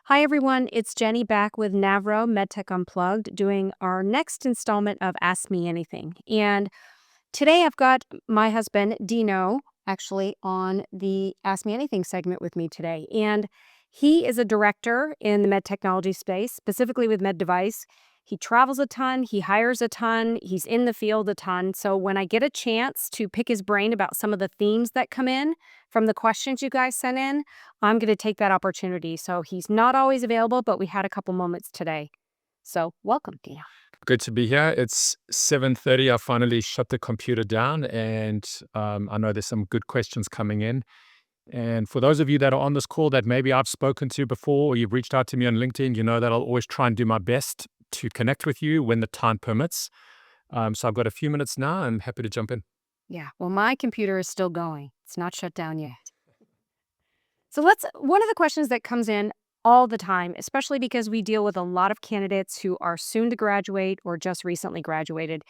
Hi, everyone. It's Jenny back with Navro MedTech Unplugged doing our next installment of Ask Me Anything. And today I've got my husband, Dino, actually on the Ask Me Anything segment with me today. And he is a director in the med technology space, specifically with med device. He travels a ton, he hires a ton, he's in the field a ton. So when I get a chance to pick his brain about some of the themes that come in from the questions you guys sent in, I'm going to take that opportunity. So he's not always available, but we had a couple moments today. So welcome, Dino. Good to be here. It's 7:30. I finally shut the computer down, and I know there's some good questions coming in. And for those of you that are on this call that maybe I've spoken to before, or you've reached out to me on LinkedIn, you know that I'll always try and do my best to connect with you when the time permits. So I've got a few minutes now. I'm happy to jump in. Yeah, well, my computer is still going. It's not shut down yet. So one of the questions that comes in all the time, especially because we deal with a lot of candidates who are soon to graduate or just recently graduated,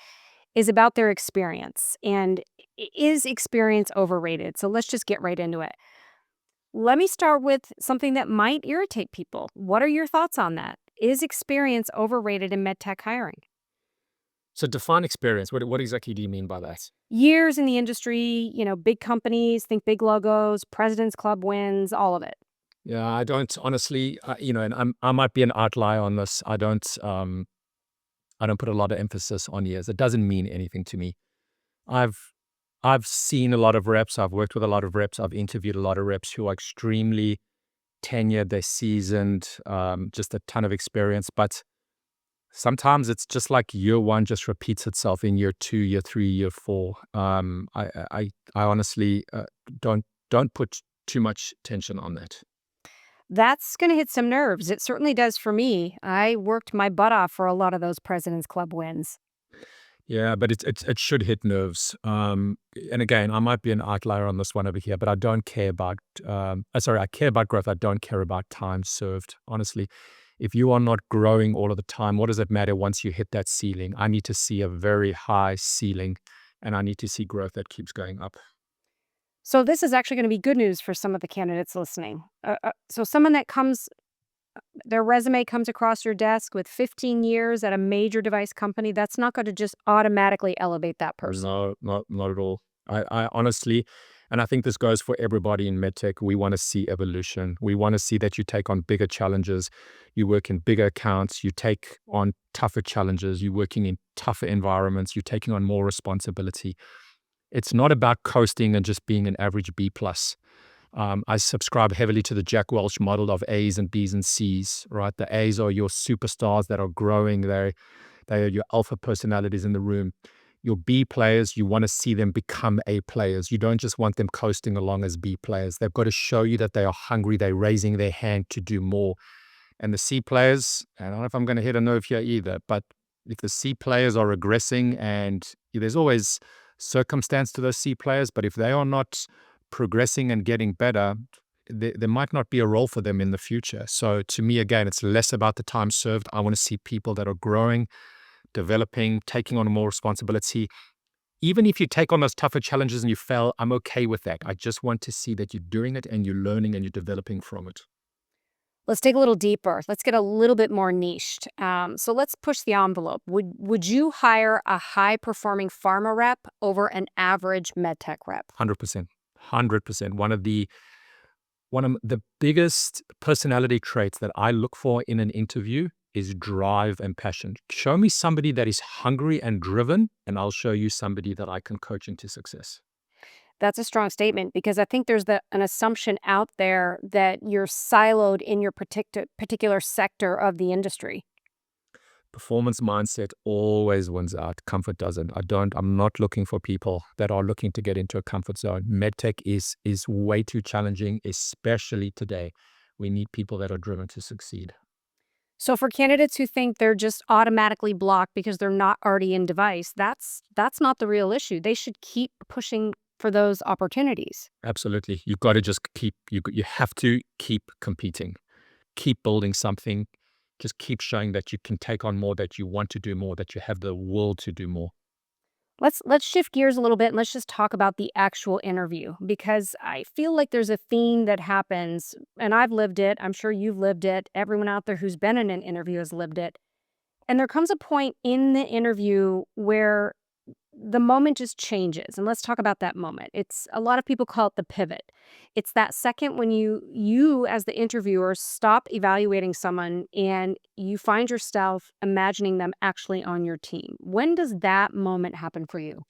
is about their experience. And is experience overrated? So let's just get right into it. Let me start with something that might irritate people. What are your thoughts on that? Is experience overrated in med tech hiring? So define experience. What exactly do you mean by that? Years in the industry, big companies, think big logos, President's Club wins, all of it. Yeah, I don't honestly, and I might be an outlier on this. I don't put a lot of emphasis on years. It doesn't mean anything to me. I've I've seen a lot of reps. I've worked with a lot of reps. I've interviewed a lot of reps who are extremely tenured. They're seasoned, just a ton of experience. But sometimes it's just like year one just repeats itself in year two, year three, year four. I honestly don't put too much tension on that. That's going to hit some nerves. It certainly does for me. I worked my butt off for a lot of those President's Club wins. Yeah, but it should hit nerves. And again, I might be an outlier on this one over here, but I don't care about. I care about growth. I don't care about time served. Honestly, if you are not growing all of the time, what does it matter once you hit that ceiling? I need to see a very high ceiling, and I need to see growth that keeps going up. So this is actually going to be good news for some of the candidates listening. So someone that their resume comes across your desk with 15 years at a major device company, that's not going to just automatically elevate that person. No, not at all. I honestly, and I think this goes for everybody in medtech, we want to see evolution. We want to see that you take on bigger challenges, you work in bigger accounts, you take on tougher challenges, you're working in tougher environments, you're taking on more responsibility. It's not about coasting and just being an average B plus. I subscribe heavily to the Jack Welch model of A's and B's and C's, right? The A's are your superstars that are growing. They are your alpha personalities in the room. Your B players, you want to see them become A players. You don't just want them coasting along as B players. They've got to show you that they are hungry. They're raising their hand to do more. And the C players, I don't know if I'm going to hit a nerve here either, but if the C players are regressing, and there's always circumstance to those C players, but if they are not progressing and getting better, there might not be a role for them in the future. So to me, again, it's less about the time served. I want to see people that are growing, developing, taking on more responsibility. Even if you take on those tougher challenges and you fail, I'm okay with that. I just want to see that you're doing it and you're learning and you're developing from it. Let's dig a little deeper. Let's get a little bit more niched. So let's push the envelope. Would you hire a high performing pharma rep over an average med tech rep? 100%. 100%. One of the biggest personality traits that I look for in an interview is drive and passion. Show me somebody that is hungry and driven, and I'll show you somebody that I can coach into success. That's a strong statement because I think there's an assumption out there that you're siloed in your particular sector of the industry. Performance mindset always wins out. Comfort doesn't. I'm not looking for people that are looking to get into a comfort zone. MedTech is way too challenging, especially today. We need people that are driven to succeed. So for candidates who think they're just automatically blocked because they're not already in device, that's not the real issue. They should keep pushing for those opportunities. Absolutely. You've got to just you have to keep competing, keep building something, just keep showing that you can take on more, that you want to do more, that you have the will to do more. Let's shift gears a little bit and let's just talk about the actual interview because I feel like there's a theme that happens and I've lived it. I'm sure you've lived it. Everyone out there who's been in an interview has lived it. And there comes a point in the interview where the moment just changes. And let's talk about that moment. It's a lot of people call it the pivot. It's that second when you as the interviewer stop evaluating someone and you find yourself imagining them actually on your team. When does that moment happen for you?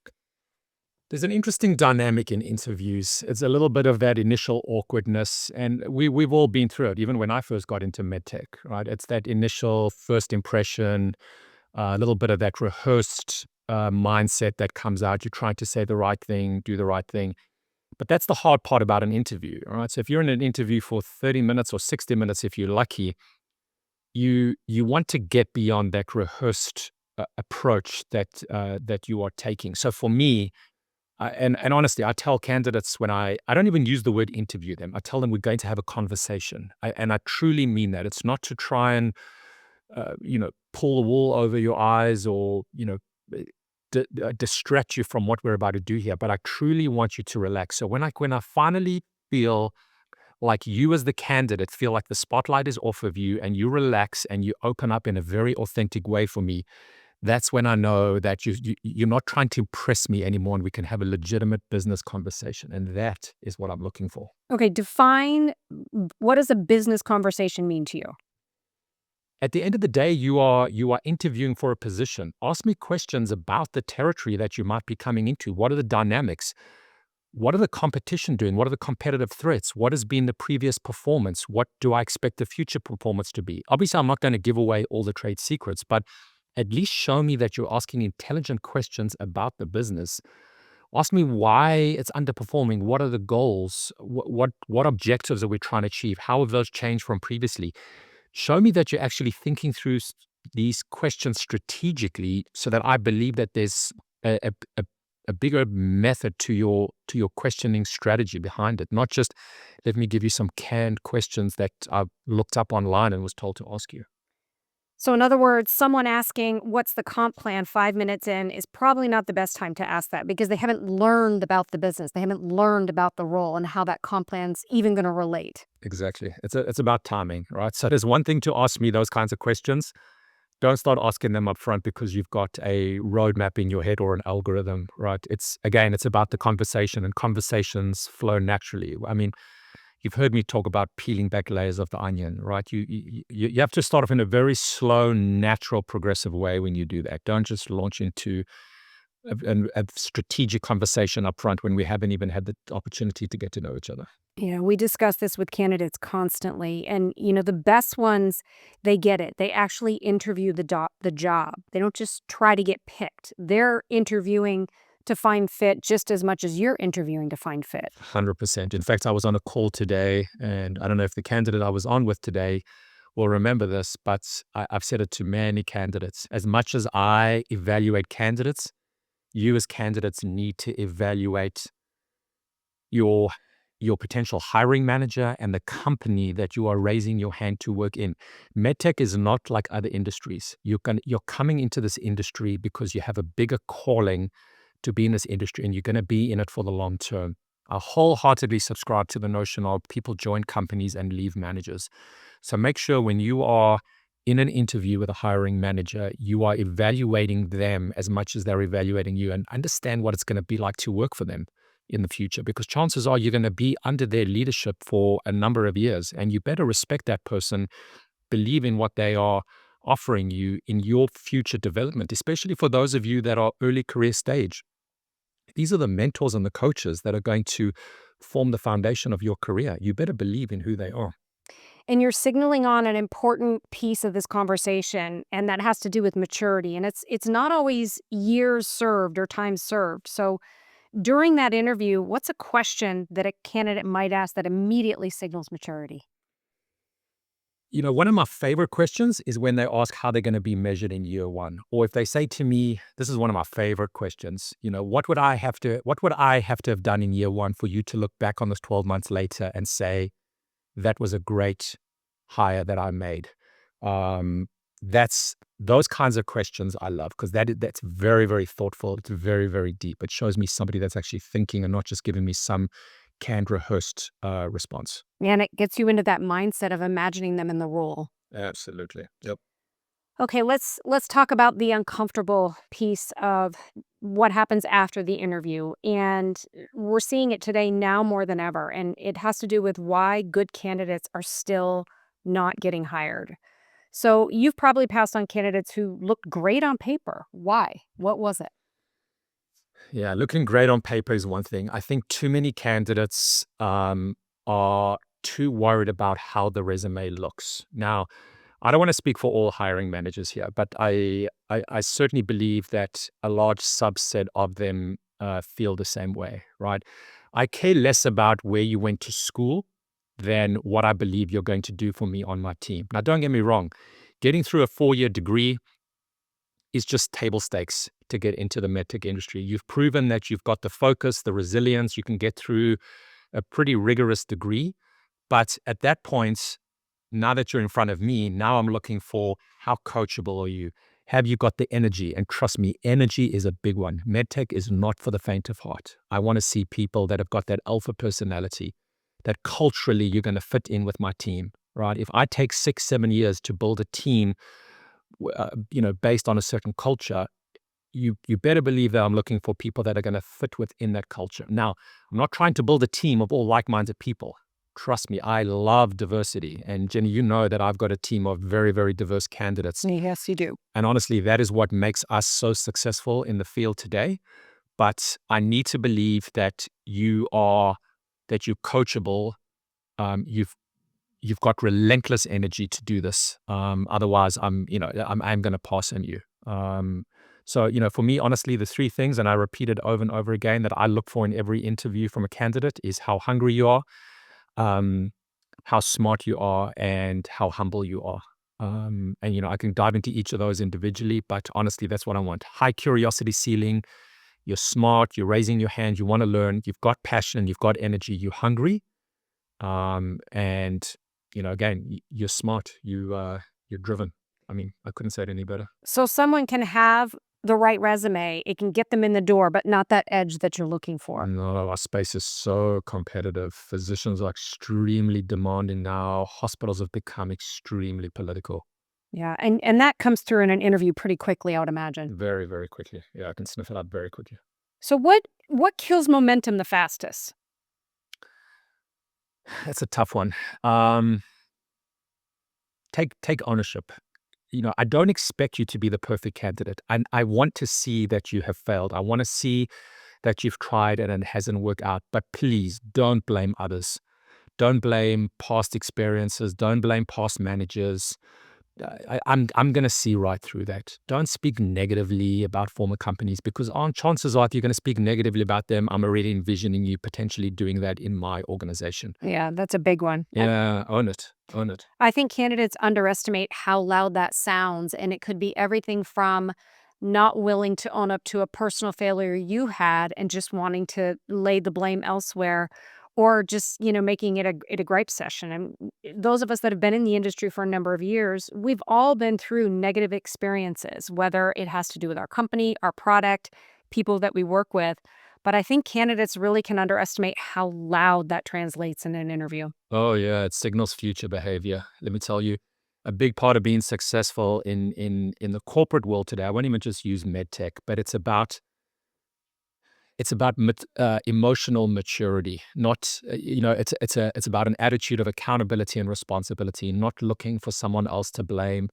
There's an interesting dynamic in interviews. It's a little bit of that initial awkwardness, and we've all been through it. Even when I first got into medtech, right? It's that initial first impression, a little bit of that rehearsed mindset that comes out. You're trying to say the right thing, do the right thing. But that's the hard part about an interview, right? So if you're in an interview for 30 minutes or 60 minutes, if you're lucky, you want to get beyond that rehearsed approach that you are taking. So for me, and honestly, I tell candidates when I don't even use the word interview them. I tell them we're going to have a conversation, and I truly mean that. It's not to try and pull the wool over your eyes or distract you from what we're about to do here. But I truly want you to relax. So when I finally feel like you as the candidate feel like the spotlight is off of you and you relax and you open up in a very authentic way for me, that's when I know that you're not trying to impress me anymore and we can have a legitimate business conversation. And that is what I'm looking for. Okay, define what does a business conversation mean to you? At the end of the day, you are interviewing for a position. Ask me questions about the territory that you might be coming into. What are the dynamics? What are the competition doing? What are the competitive threats? What has been the previous performance? What do I expect the future performance to be? Obviously, I'm not going to give away all the trade secrets, but at least show me that you're asking intelligent questions about the business. Ask me why it's underperforming. What are the goals? What objectives are we trying to achieve? How have those changed from previously? Show me that you're actually thinking through these questions strategically, so that I believe that there's a a bigger method to your questioning strategy behind it. Not just let me give you some canned questions that I looked up online and was told to ask you. So, in other words, someone asking, what's the comp plan 5 minutes in is probably not the best time to ask that because they haven't learned about the business. They haven't learned about the role and how that comp plan's even going to relate. Exactly. It's about timing, right? So there's one thing to ask me those kinds of questions. Don't start asking them up front because you've got a roadmap in your head or an algorithm, right? It's about the conversation, and conversations flow naturally. I mean, you've heard me talk about peeling back layers of the onion, right? You have to start off in a very slow, natural, progressive way when you do that. Don't just launch into a strategic conversation up front when we haven't even had the opportunity to get to know each other. We discuss this with candidates constantly. And, the best ones, they get it. They actually interview the job. They don't just try to get picked. They're interviewing to find fit just as much as you're interviewing to find fit. 100%. In fact, I was on a call today, and I don't know if the candidate I was on with today will remember this, but I've said it to many candidates. As much as I evaluate candidates, you as candidates need to evaluate your your potential hiring manager and the company that you are raising your hand to work in. MedTech is not like other industries. You're coming into this industry because you have a bigger calling to be in this industry, and you're going to be in it for the long term. I wholeheartedly subscribe to the notion of people join companies and leave managers. So make sure when you are in an interview with a hiring manager, you are evaluating them as much as they're evaluating you, and understand what it's going to be like to work for them in the future, because chances are you're going to be under their leadership for a number of years, and you better respect that person, believe in what they are offering you in your future development, especially for those of you that are early career stage. These are the mentors and the coaches that are going to form the foundation of your career. You better believe in who they are. And you're signaling on an important piece of this conversation, and that has to do with maturity. And it's not always years served or time served. So during that interview, what's a question that a candidate might ask that immediately signals maturity? One of my favorite questions is when they ask how they're going to be measured in year one. Or if they say to me, this is one of my favorite questions, what would I have to have done in year one for you to look back on this 12 months later and say, that was a great hire that I made? Um, that's those kinds of questions I love, because that's very, very thoughtful. It's very, very deep. It shows me somebody that's actually thinking and not just giving me some canned, rehearsed response. And it gets you into that mindset of imagining them in the role. Absolutely. Yep. Okay, let's talk about the uncomfortable piece of what happens after the interview. And we're seeing it today now more than ever. And it has to do with why good candidates are still not getting hired. So you've probably passed on candidates who looked great on paper. Why? What was it? Yeah, looking great on paper is one thing. I think too many candidates are too worried about how the resume looks. Now, I don't want to speak for all hiring managers here, but I certainly believe that a large subset of them feel the same way, right? I care less about where you went to school than what I believe you're going to do for me on my team. Now, don't get me wrong, getting through a 4-year degree is just table stakes to get into the medtech industry. You've proven that you've got the focus, the resilience, you can get through a pretty rigorous degree. But at that point, now that you're in front of me, now I'm looking for how coachable are you? Have you got the energy? And trust me, energy is a big one. MedTech is not for the faint of heart. I want to see people that have got that alpha personality, that culturally you're going to fit in with my team, right? If I take 6, 7 years to build a team, based on a certain culture, you better believe that I'm looking for people that are going to fit within that culture. Now, I'm not trying to build a team of all like-minded people. Trust me, I love diversity. And Jenny, you know that I've got a team of very, very diverse candidates. Yes, you do. And honestly, that is what makes us so successful in the field today. But I need to believe that you're coachable. You've got relentless energy to do this. Otherwise, I'm going to pass on you. So, for me, honestly, the three things, and I repeat it over and over again, that I look for in every interview from a candidate is how hungry you are, um, how smart you are, and how humble you are. And I can dive into each of those individually, but honestly, that's what I want. High curiosity ceiling. You're smart. You're raising your hand. You want to learn. You've got passion. You've got energy. You're hungry. And again, you're smart. You're driven. I mean, I couldn't say it any better. So someone can have the right resume, it can get them in the door, but not that edge that you're looking for. No, our space is so competitive. Physicians are extremely demanding now. Hospitals have become extremely political. Yeah, and that comes through in an interview pretty quickly, I would imagine. Very, very quickly. Yeah, I can sniff it out very quickly. So what kills momentum the fastest? That's a tough one. Um, take ownership. I don't expect you to be the perfect candidate. And I want to see that you have failed. I want to see that you've tried and it hasn't worked out. But please don't blame others. Don't blame past experiences. Don't blame past managers. I'm going to see right through that. Don't speak negatively about former companies, because chances are, if you're going to speak negatively about them, I'm already envisioning you potentially doing that in my organization. Yeah, that's a big one. Yeah, own it. Own it. I think candidates underestimate how loud that sounds, and it could be everything from not willing to own up to a personal failure you had and just wanting to lay the blame elsewhere, or just, making it a gripe session. And those of us that have been in the industry for a number of years, we've all been through negative experiences, whether it has to do with our company, our product, people that we work with. But I think candidates really can underestimate how loud that translates in an interview. Oh yeah, it signals future behavior. Let me tell you, a big part of being successful in the corporate world today. I won't even just use medtech, but it's about emotional maturity. Not it's about an attitude of accountability and responsibility, not looking for someone else to blame.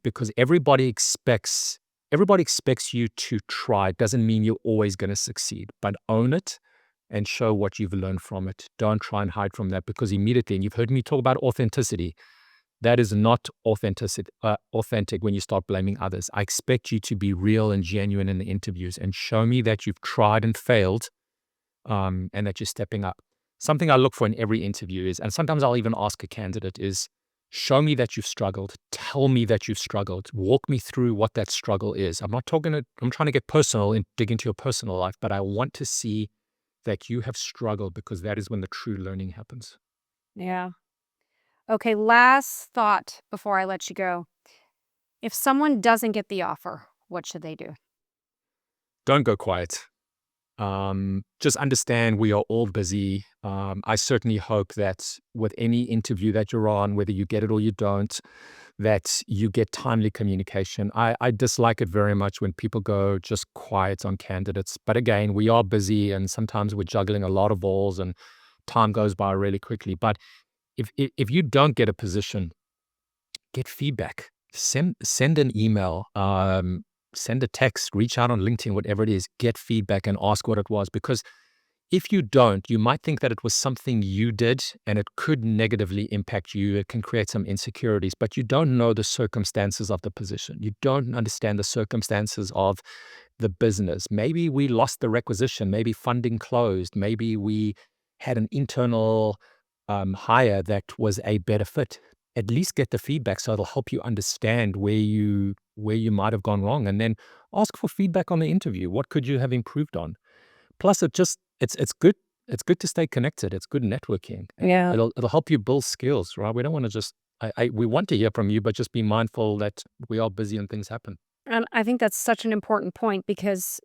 Because everybody expects you to try. It doesn't mean you're always going to succeed, but own it and show what you've learned from it. Don't try and hide from that, because immediately, and you've heard me talk about authenticity, that is not authentic when you start blaming others. I expect you to be real and genuine in the interviews and show me that you've tried and failed, and that you're stepping up. Something I look for in every interview is, and sometimes I'll even ask a candidate is, show me that you've struggled. Tell me that you've struggled. Walk me through what that struggle is. I'm trying to get personal and dig into your personal life, but I want to see that you have struggled, because that is when the true learning happens. Yeah. Okay, last thought before I let you go. If someone doesn't get the offer, what should they do? Don't go quiet. Just understand we are all busy. I certainly hope that with any interview that you're on, whether you get it or you don't, that you get timely communication. I dislike it very much when people go just quiet on candidates. But again, we are busy and sometimes we're juggling a lot of balls and time goes by really quickly. But if you don't get a position, get feedback. Send an email, send a text, reach out on LinkedIn, whatever it is, get feedback and ask what it was. Because if you don't, you might think that it was something you did and it could negatively impact you. It can create some insecurities, but you don't know the circumstances of the position. You don't understand the circumstances of the business. Maybe we lost the requisition, maybe funding closed, maybe we had an internal hire that was a better fit. At least get the feedback so it'll help you understand where you might have gone wrong, and then ask for feedback on the interview. What could you have improved on? Plus, it's good. It's good to stay connected. It's good networking. Yeah. It'll help you build skills, right? We don't want to just we want to hear from you, but just be mindful that we are busy and things happen. And I think that's such an important point because,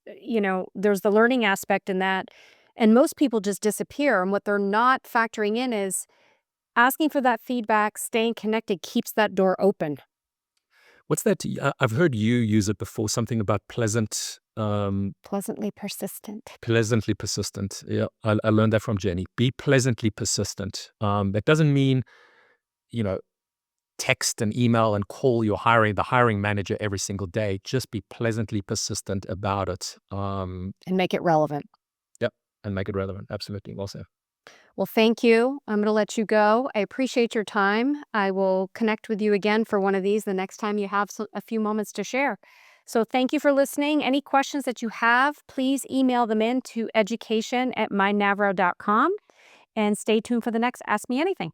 there's the learning aspect in that. And most people just disappear. And what they're not factoring in is asking for that feedback, staying connected keeps that door open. What's that? I've heard you use it before. Something about Pleasantly persistent. pleasantly persistent. Yeah, I learned that from Jenny. Be pleasantly persistent. That doesn't mean you know text and email and call the hiring manager every single day. Just be pleasantly persistent about it. And make it relevant. Yep, and make it relevant. Absolutely. Well said. Well, thank you. I'm going to let you go. I appreciate your time. I will connect with you again for one of these the next time you have a few moments to share. So thank you for listening. Any questions that you have, please email them in to education@mynavro.com and stay tuned for the next Ask Me Anything.